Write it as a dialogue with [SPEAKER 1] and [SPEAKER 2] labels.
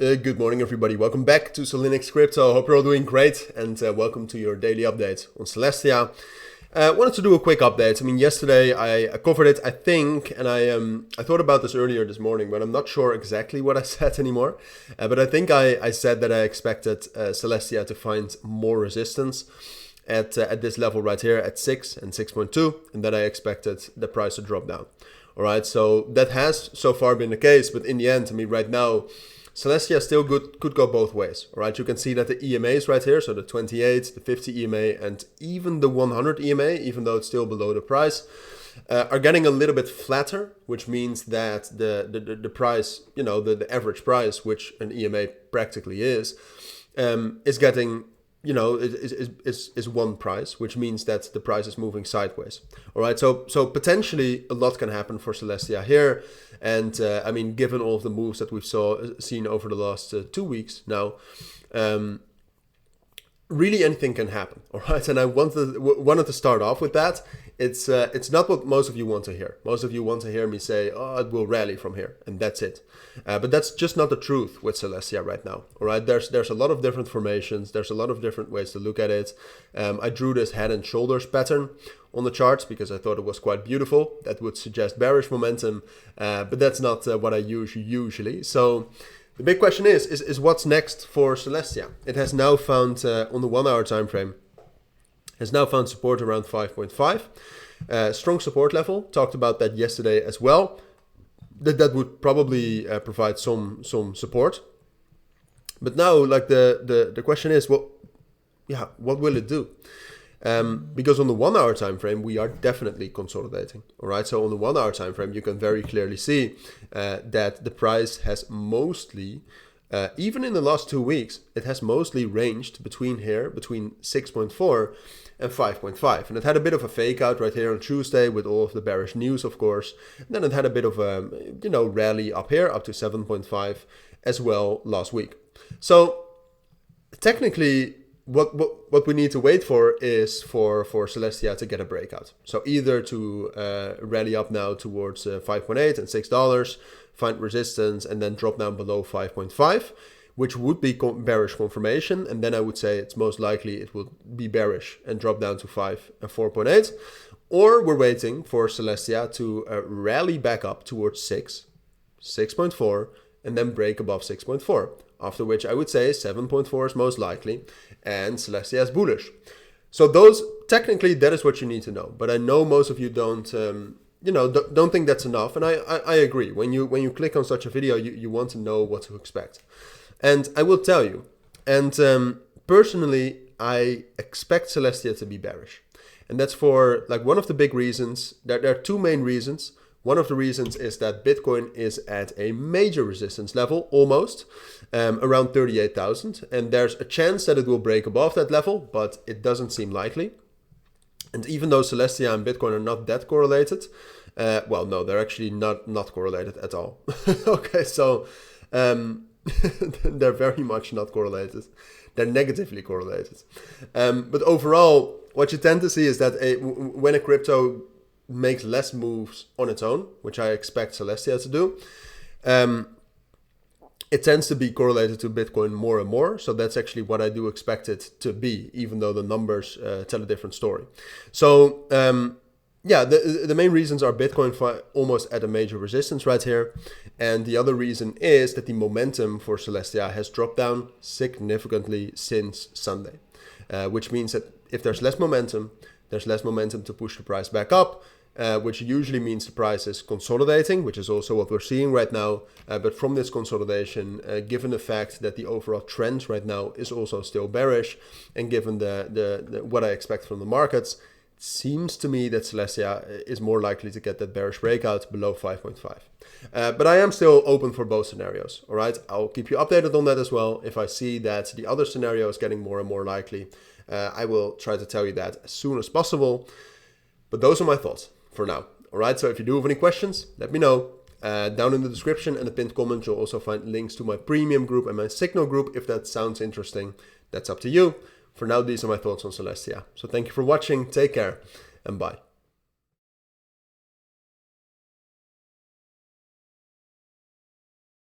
[SPEAKER 1] Good morning, everybody. Welcome back to Cilinix Crypto. Hope you're all doing great, and welcome to your daily update on Celestia. Wanted to do a quick update. I mean, yesterday I covered it, I think, and I thought about this earlier this morning, but I'm not sure exactly what I said anymore. But I think I said that I expected Celestia to find more resistance at this level right here at 6 and 6.2, and that I expected the price to drop down. All right, so that has so far been the case, but in the end, I mean, right now, Celestia still could go both ways. All right, you can see that the EMAs right here, so the 28, the 50 EMA, and even the 100 EMA, even though it's still below the price, are getting a little bit flatter, which means that the price, you know, the average price, which an EMA practically is getting, you know, is one price, which means that the price is moving sideways. All right, so potentially a lot can happen for Celestia here, and I mean, given all of the moves that we've seen over the last 2 weeks now, really anything can happen. All right, and I wanted to start off with that. It's not what most of you want to hear. Most of you want to hear me say, oh, it will rally from here, and that's it. But that's just not the truth with Celestia right now. All right, there's a lot of different formations. There's a lot of different ways to look at it. I drew this head and shoulders pattern on the charts because I thought it was quite beautiful. That would suggest bearish momentum, but that's not what I use usually. So the big question is what's next for Celestia? It has now found on the 1 hour time frame, has now found support around 5.5. Strong support level, talked about that yesterday as well. That would probably provide some support. But now, like the question is, what will it do? Because on the 1 hour time frame, we are definitely consolidating. All right, so on the 1 hour time frame, you can very clearly see that the price has mostly, even in the last 2 weeks, it has mostly ranged between 6.4 and 5.5. And it had a bit of a fake out right here on Tuesday with all of the bearish news, of course. And then it had a bit of a, rally up here, up to 7.5 as well last week. So technically, what we need to wait for is for Celestia to get a breakout. So either to rally up now towards 5.8 and $6, find resistance, and then drop down below 5.5, which would be bearish confirmation. And then I would say it's most likely it will be bearish and drop down to 5 and 4.8. Or we're waiting for Celestia to rally back up towards 6, 6.4, and then break above 6.4. After which I would say 7.4 is most likely, and Celestia is bullish. So technically that is what you need to know. But I know most of you don't think that's enough, and I agree. When you click on such a video, you want to know what to expect. And I will tell you, and personally, I expect Celestia to be bearish. And that's for like one of the big reasons. There are two main reasons. One of the reasons is that Bitcoin is at a major resistance level, almost, around 38,000. And there's a chance that it will break above that level, but it doesn't seem likely. And even though Celestia and Bitcoin are not that correlated, well, no, they're actually not correlated at all. Okay, so they're very much not correlated. They're negatively correlated. But overall, what you tend to see is that when a crypto makes less moves on its own, which I expect Celestia to do, it tends to be correlated to Bitcoin more and more. So that's actually what I do expect it to be, even though the numbers tell a different story. So the main reasons are Bitcoin almost at a major resistance right here. And the other reason is that the momentum for Celestia has dropped down significantly since Sunday, which means that if there's less momentum, there's less momentum to push the price back up, which usually means the price is consolidating, which is also what we're seeing right now. But from this consolidation, given the fact that the overall trend right now is also still bearish, and given the what I expect from the markets, it seems to me that Celestia is more likely to get that bearish breakout below 5.5. But I am still open for both scenarios. All right, I'll keep you updated on that as well. If I see that the other scenario is getting more and more likely, I will try to tell you that as soon as possible. But those are my thoughts for now. All right, so if you do have any questions, let me know. Down in the description and the pinned comment, you'll also find links to my premium group and my signal group. If that sounds interesting, that's up to you. For now, these are my thoughts on Celestia. So thank you for watching, take care, and bye.